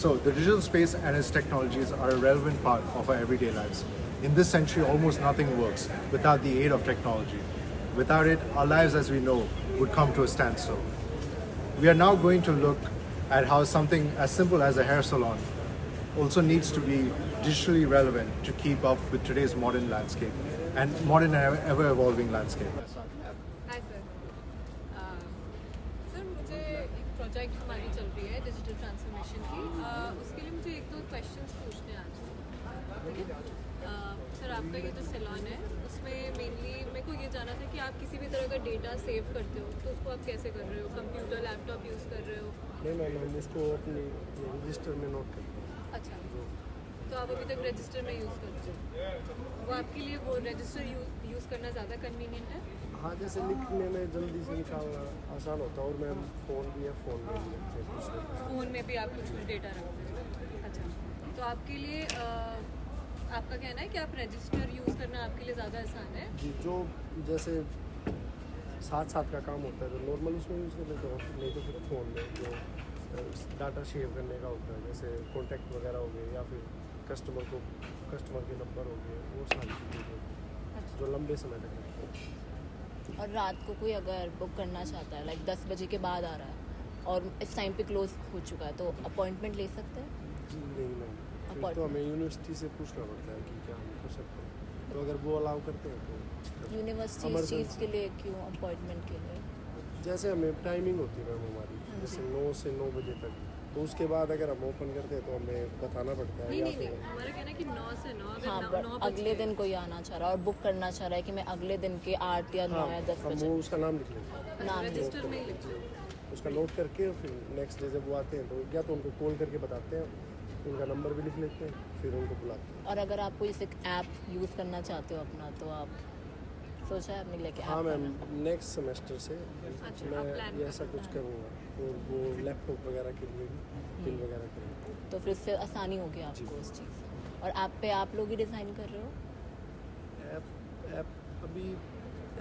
So the digital space and its technologies are a relevant part of our everyday lives. In this century, almost nothing works without the aid of technology. Without it, our lives as we know would come to a standstill. We are now going to look at how something as simple as a hair salon also needs to be digitally relevant to keep up with today's modern landscape and modern and ever-evolving landscape. Hi sir sir मुझे एक project हमारी चल रही है digital transformation की उसके लिए मुझे एक दो क्वेश्चंस पूछने हैं आज ठीक है सर आपका ये जो सैलून है उसमें मेनली मेरे को ये जानना था कि आप किसी भी तरह का डेटा सेव करते हो तो उसको आप कैसे कर रहे हो कंप्यूटर लैपटॉप यूज़ कर रहे हो नहीं मैम हम उसको अपनी रजिस्टर में नोट करते हैं। अच्छा तो आप अभी तक रजिस्टर में यूज़ करते हो वो आपके लिए वो रजिस्टर यूज़ करना ज़्यादा कन्वीनियंट है हाँ जैसे लिखने में जल्दी से निकालना आसान होता है और मैम फ़ोन भी है फ़ोन में भी लिखते हैं कुछ फ़ोन में भी आप कुछ डेटा रखते हो अच्छा तो आपके लिए आपका कहना है कि आप रजिस्टर यूज़ करना आपके लिए ज़्यादा आसान है जी जो जैसे साथ साथ का काम होता है तो नॉर्मल उसमें यूज़ कर लेते हो नहीं तो फिर फ़ोन में जो डाटा शेयर करने का होता है जैसे कॉन्टैक्ट वगैरह हो गए या फिर कस्टमर के नंबर हो गए वो सारी चीज़ें जो लंबे समय तक रखते हैं। और रात को कोई अगर बुक करना चाहता है लाइक 10 बजे के बाद आ रहा है और इस टाइम पे क्लोज हो चुका है तो अपॉइंटमेंट ले सकते हैं जी नहीं मैम फिर तो हमें यूनिवर्सिटी से पूछना पड़ता है कि क्या हम कर सकते हैं तो अगर वो अलाउ करते हैं तो यूनिवर्सिटी इस चीज़ के लिए क्यों अपॉइंटमेंट के लिए जैसे हमें टाइमिंग होती है मैम हमारी जैसे 9 से 9 बजे तक तो उसके बाद अगर हम ओपन करते हैं तो हमें बताना पड़ता है नहीं या नहीं फिर नहीं हमारा कहना है कि 9 से 9 अगर हाँ 9 बट अगले दिन कोई आना चाह रहा है और बुक करना चाह रहा है कि मैं अगले दिन के 8 या 9 या 10 हम बजे वो उसका नाम लिख लेंगे नाम रजिस्टर में ही लिखते हो उसका नोट करके फिर नेक्स्ट डे जब वो आते हैं तो या तो उनको कॉल करके बताते हैं उनका नंबर भी लिख लेते हैं फिर उनको बुलाते हैं। और अगर आप कोई जैसे ऐप यूज़ करना चाहते हो अपना तो आप सोचा है अपने लेके हाँ ऐप मैम नेक्स्ट सेमेस्टर से अच्छा, मैं आप plan ये ऐसा कुछ करूँगा और वो लैपटॉप वगैरह के लिए भी बिल वगैरह करूँगा। तो फिर इससे आसानी होगी आपको उस चीज़ से और ऐप पे आप लोग ही डिज़ाइन कर रहे हो ऐप अभी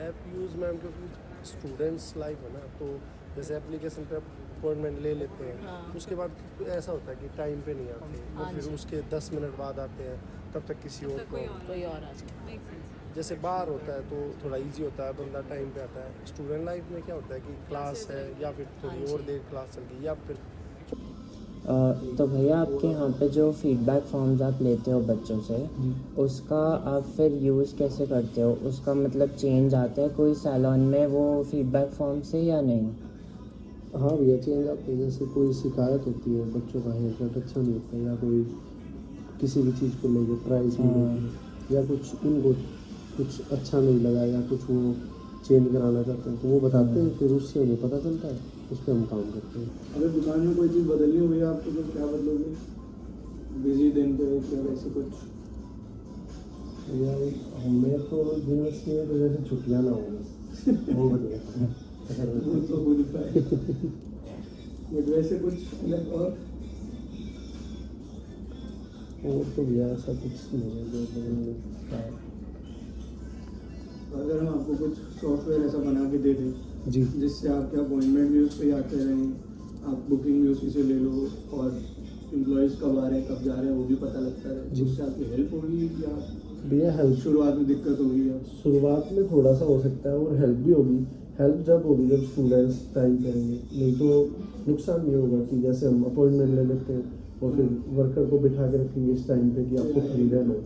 ऐप यूज़ मैम क्योंकि स्टूडेंट्स लाइफ है ना तो जैसे एप्लीकेशन पे अपॉइंटमेंट ले लेते हैं हाँ। उसके बाद ऐसा होता है कि टाइम पे नहीं आते वो हाँ फिर जी। उसके 10 मिनट बाद आते हैं तब तक किसी और को कोई और आ जाए मेक सेंस जैसे बाहर होता है तो थोड़ा इजी होता है बंदा टाइम पे आता है स्टूडेंट लाइफ में क्या होता है कि क्लास है या फिर थोड़ी हाँ और जी। देर क्लास चल गई या फिर तो भैया आपके यहाँ पे जो फीडबैक फॉर्म्स आप लेते हो बच्चों से उसका आप फिर यूज़ कैसे करते हो उसका मतलब चेंज आता है कोई सैलून में वो फीडबैक फॉर्म से या नहीं हाँ भैया चेंज आते हैं जैसे कोई शिकायत होती है बच्चों का हेयर कट अच्छा नहीं होता या कोई किसी भी चीज़ को लेकर प्राइस नहीं या कुछ उनको कुछ अच्छा नहीं लगा या कुछ वो चेंज कराना चाहते हैं तो वो बताते हैं फिर उससे हमें पता चलता है उस पर हम काम करते हैं। अगर दुकान में कोई चीज़ बदलनी हो भैया आपको तो क्या बदलोगे बिजी दिन पे या वैसे कुछ या हमें तो यूनिवर्सिटी में तो जैसे छुट्टियाँ ना हो वो बदले वो तो हो नहीं पाए बट वैसे कुछ अलग और तो भैया ऐसा कुछ नहीं है जो बदलने का अगर हम आपको कुछ सॉफ्टवेयर ऐसा बना के दे दें जी जिससे आपके अपॉइंटमेंट भी उस पर आते रहें आप बुकिंग भी उसी से ले लो और एम्प्लॉयज़ कब आ रहे हैं कब जा रहे हैं वो भी पता लगता रहे जिससे आपकी हेल्प होगी या भैया हेल्प शुरुआत में दिक्कत होगी या शुरुआत में थोड़ा सा हो सकता है और हेल्प भी होगी हेल्प जब होगी जब स्टूडेंट्स टाइम पे आएंगे नहीं तो नुकसान ये होगा कि जैसे हम अपॉइंटमेंट ले लेते हैं और फिर वर्कर को बिठा के रखेंगे इस टाइम पे कि आपको फ्री रहना है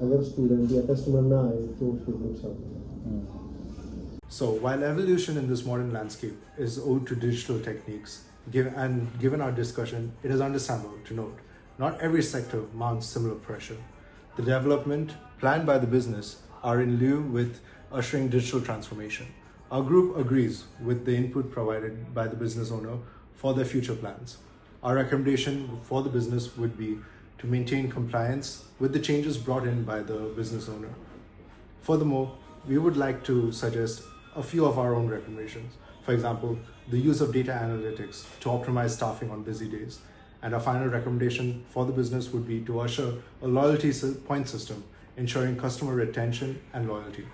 अगर स्टूडेंट या कस्टमर ना आए तो फिर नुकसान होगा। So, while evolution in this modern landscape is owed to digital techniques, given our discussion, it is understandable to note not every sector mounts similar pressure. The development planned by the business are in lieu with ushering digital transformation. Our group agrees with the input provided by the business owner for their future plans. Our recommendation for the business would be to maintain compliance with the changes brought in by the business owner. Furthermore, we would like to suggest a few of our own recommendations. For example, the use of data analytics to optimize staffing on busy days. And our final recommendation for the business would be to usher a loyalty point system, ensuring customer retention and loyalty.